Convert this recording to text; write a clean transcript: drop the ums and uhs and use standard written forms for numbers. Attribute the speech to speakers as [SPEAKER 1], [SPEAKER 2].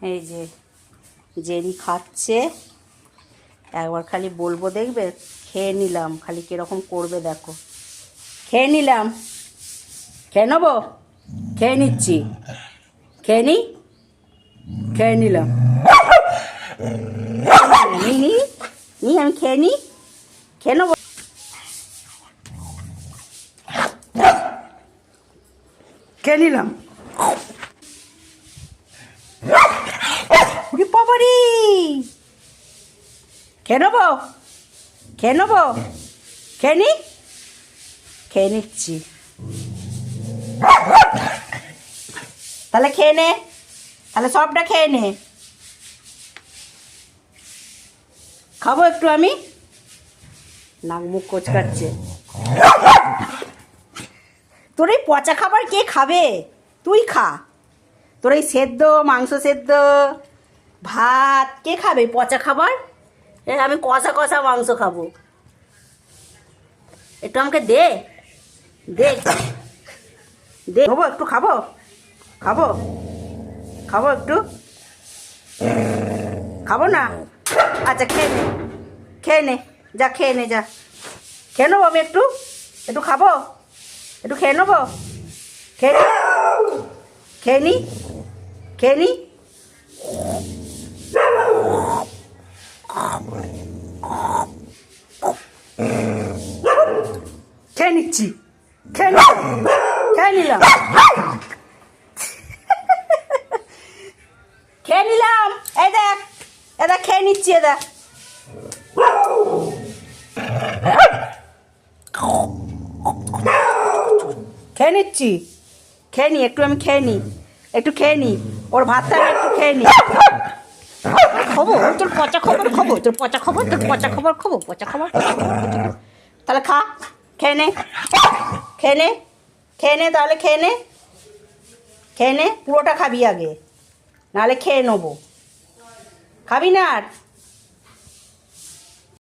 [SPEAKER 1] এই যে জেরি খাচ্ছে, একবার খালি বলবো দেখবে। খেয়ে নিলাম, খালি কীরকম করবে দেখো। খেয়ে নিলাম, খেয়ে নেবো, খেয়ে নিচ্ছি, খেয়ে নি, খেয়ে নিলাম, নি নি নি, আমি খেয়ে নি, খেয়ে নেবো, খেয়ে নিলাম। বাবারি, খেয়ে নেবো, খেয়ে নেবো, খেয়ে নি, খেয়ে নিচ্ছি। তাহলে খেয়ে নে, তাহলে সবটা খেয়ে নে। খাবো একটু আমি, নাক মুখ কোচকাচ্ছে। তোর এই পচা খাবার কে খাবে? তুই খা। তোর এই সেদ্ধ মাংস, সেদ্ধ ভাত কে খাবে? পচা খাবার। আমি কষা কষা মাংস খাবো। একটু আমাকে দে, দে, দে, খাবো একটু, খাবো, খাবো, খাবো একটু, খাবো না? আচ্ছা খেয়ে নে, খেয়ে নে, যা খেয়ে নে, যা খেয়ে নেবো আমি একটু, একটু খাবো, একটু খেয়ে নেবো, খেয়ে নি, খেয়ে নি, খেয়ে নি, খেয়ে নিচ্ছি, খেয়ে নিলাম, খেয়ে নিলাম, খেয়ে নিলাম। এই দেখ, এদা খেয়ে নিচ্ছি, এদা খেয়ে নিচ্ছি, খেয়ে নি একটু, আমি খেয়ে নি, একটু খেয়ে নি, ওর ভাতটা আমি একটু খেয়ে নি। খাবো তোর পচা খবর, খাবো তোর পচা খবর, তোর পচা খবর খাবো, পচা খবর। তাহলে খা, খেয়ে নে, খেয়ে নে, খেয়ে নে, তাহলে খেয়ে নে, খেয়ে নে, পুরোটা খাবি আগে, নাহলে খেয়ে নেবো। খাবি না আর?